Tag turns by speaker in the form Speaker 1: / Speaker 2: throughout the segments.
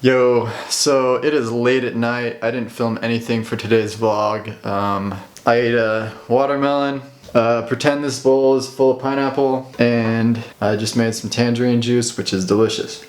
Speaker 1: Yo, so it is late at night. I didn't film anything for today's vlog. I ate a watermelon. Pretend this bowl is full of pineapple, and I just made some tangerine juice, which is delicious.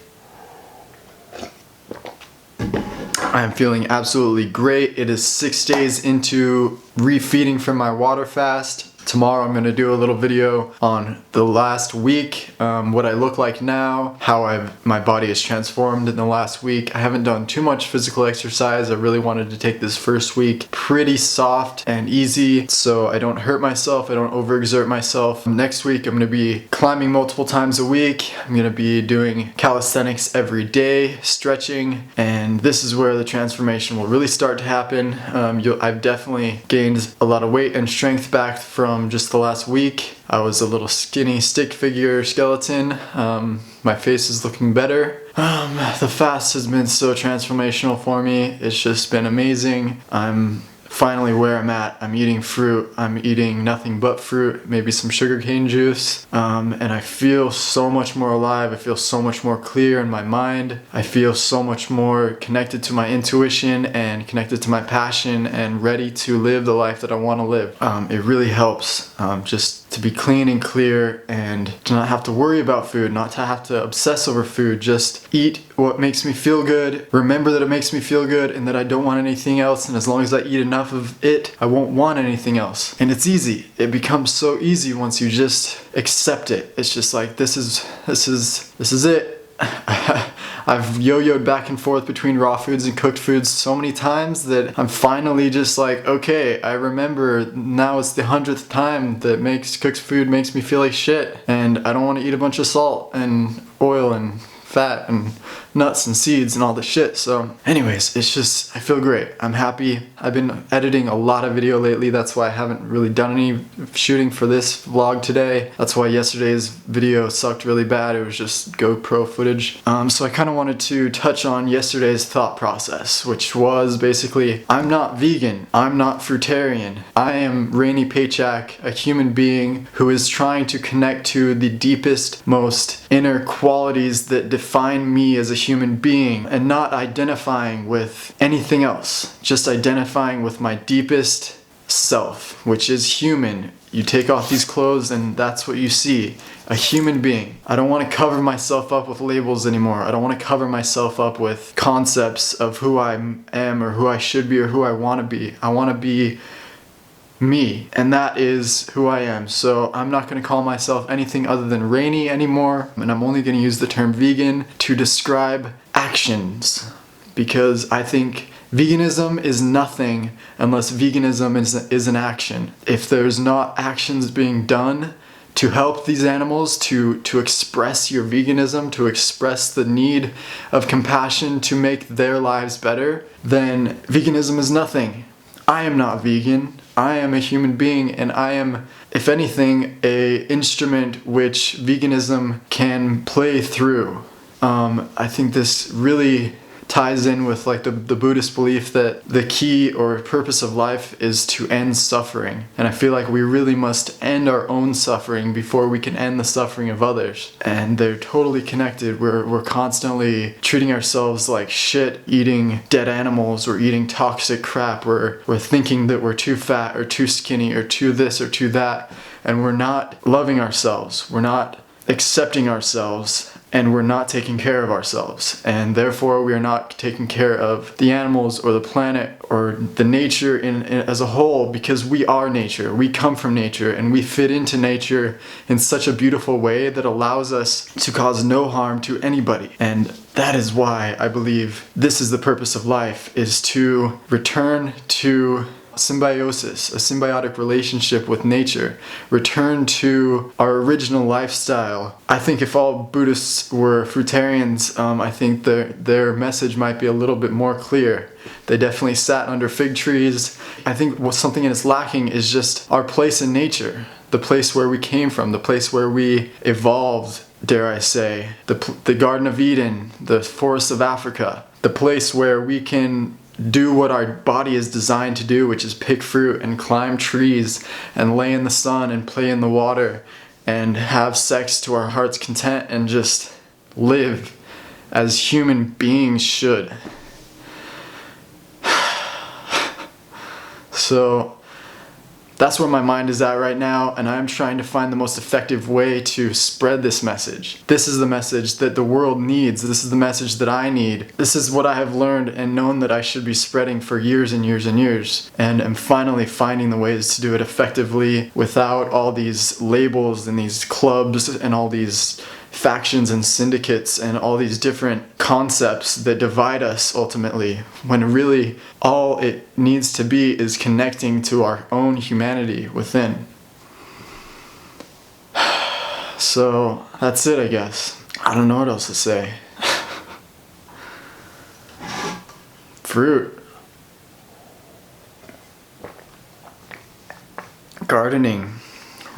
Speaker 1: I am feeling absolutely great. It is 6 days into refeeding from my water fast. Tomorrow I'm going to do a little video on the last week, what I look like now, how my body has transformed in the last week. I haven't done too much physical exercise. I really wanted to take this first week pretty soft and easy so I don't hurt myself, I don't overexert myself. Next week I'm going to be climbing multiple times a week. I'm going to be doing calisthenics every day, stretching, and this is where the transformation will really start to happen. I've definitely gained a lot of weight and strength back from just the last week. I was a little skinny stick figure skeleton. My face is looking better. The fast has been so transformational for me. It's just been amazing. I'm finally where I'm at. I'm eating fruit. I'm eating nothing but fruit, maybe some sugarcane juice. And I feel so much more alive. I feel so much more clear in my mind. I feel so much more connected to my intuition and connected to my passion and ready to live the life that I want to live. It really helps just to be clean and clear and to not have to worry about food, not to have to obsess over food. Just eat what makes me feel good. Remember that it makes me feel good and that I don't want anything else. And as long as I eat enough of it, I won't want anything else. And it's easy. It becomes so easy once you just accept it. It's just like, this is it. I've yo-yoed back and forth between raw foods and cooked foods so many times that I'm finally just like, okay, I remember now it's the 100th time that cooked food makes me feel like shit, and I don't want to eat a bunch of salt and oil and fat and nuts and seeds and all the shit. So anyways, it's just, I feel great. I'm happy. I've been editing a lot of video lately. That's why I haven't really done any shooting for this vlog today. That's why yesterday's video sucked really bad. It was just GoPro footage. So I kind of wanted to touch on yesterday's thought process, which was basically, I'm not vegan. I'm not fruitarian. I am Rainy Paycheck, a human being who is trying to connect to the deepest, most inner qualities that define me as a human being, and not identifying with anything else, just identifying with my deepest self, which is human. You take off these clothes and that's what you see, a human being. I don't want to cover myself up with labels anymore. I don't want to cover myself up with concepts of who I am or who I should be or who I want to be. I want to be me, and that is who I am. So I'm not going to call myself anything other than Rainy anymore, and I'm only going to use the term vegan to describe actions, because I think veganism is nothing unless veganism is an action. If there's not actions being done to help these animals, to express your veganism, to express the need of compassion to make their lives better, then veganism is nothing. I am not vegan. I am a human being, and I am, if anything, a instrument which veganism can play through. I think this really ties in with like the Buddhist belief that the key or purpose of life is to end suffering. And I feel like we really must end our own suffering before we can end the suffering of others. And they're totally connected. We're constantly treating ourselves like shit, eating dead animals, or eating toxic crap. We're thinking that we're too fat or too skinny or too this or too that. And we're not loving ourselves. We're not accepting ourselves. And we're not taking care of ourselves, and therefore we are not taking care of the animals or the planet or the nature as a whole, because we are nature. We come from nature, and we fit into nature in such a beautiful way that allows us to cause no harm to anybody. And that is why I believe this is the purpose of life, is to return to symbiosis, a symbiotic relationship with nature, return to our original lifestyle. I think if all Buddhists were fruitarians, I think their message might be a little bit more clear. They definitely sat under fig trees. I think something that's lacking is just our place in nature, the place where we came from, the place where we evolved, dare I say, the Garden of Eden, the forests of Africa, the place where we can do what our body is designed to do, which is pick fruit and climb trees and lay in the sun and play in the water and have sex to our heart's content and just live as human beings should. So that's where my mind is at right now, and I'm trying to find the most effective way to spread this message. This is the message that the world needs. This is the message that I need. This is what I have learned and known that I should be spreading for years and years and years. And I'm finally finding the ways to do it effectively without all these labels and these clubs and all these factions and syndicates and all these different concepts that divide us ultimately, when really all it needs to be is connecting to our own humanity within. So that's it, I guess. I don't know what else to say. Fruit. Gardening.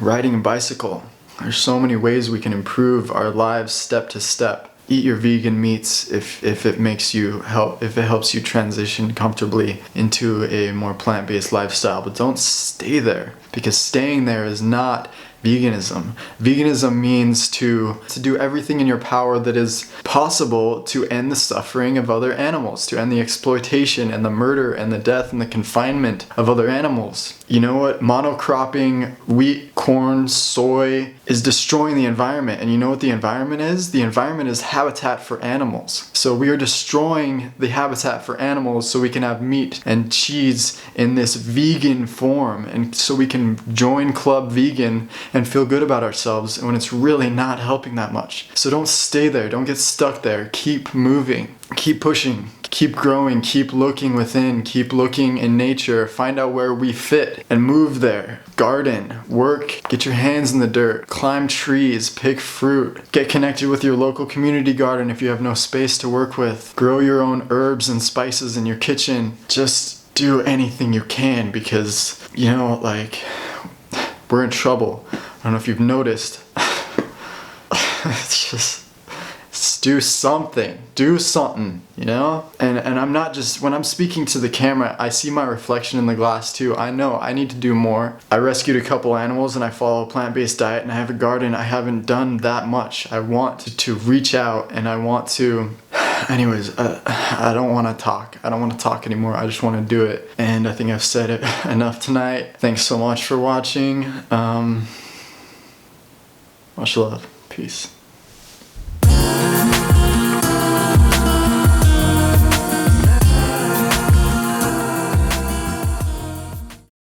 Speaker 1: Riding a bicycle. There's so many ways we can improve our lives step to step. Eat your vegan meats if it helps you transition comfortably into a more plant-based lifestyle, but don't stay there, because staying there is not veganism. Veganism means to do everything in your power that is possible to end the suffering of other animals, to end the exploitation and the murder and the death and the confinement of other animals. You know what? Monocropping wheat, corn, soy is destroying the environment. And you know what the environment is? The environment is habitat for animals. So we are destroying the habitat for animals so we can have meat and cheese in this vegan form, and so we can join Club Vegan and feel good about ourselves when it's really not helping that much. So don't stay there. Don't get stuck there. Keep moving. Keep pushing. Keep growing. Keep looking within. Keep looking in nature. Find out where we fit and move there. Garden. Work. Get your hands in the dirt. Climb trees. Pick fruit. Get connected with your local community garden if you have no space to work with. Grow your own herbs and spices in your kitchen. Just do anything you can, because, you know, like, we're in trouble. I don't know if you've noticed. It's just do something. Do something, you know? And I'm not just, when I'm speaking to the camera, I see my reflection in the glass too. I know I need to do more. I rescued a couple animals and I follow a plant-based diet and I have a garden. I haven't done that much. I want to reach out, and I want to... Anyways, I don't want to talk. I don't want to talk anymore. I just want to do it. And I think I've said it enough tonight. Thanks so much for watching. Much love. Peace.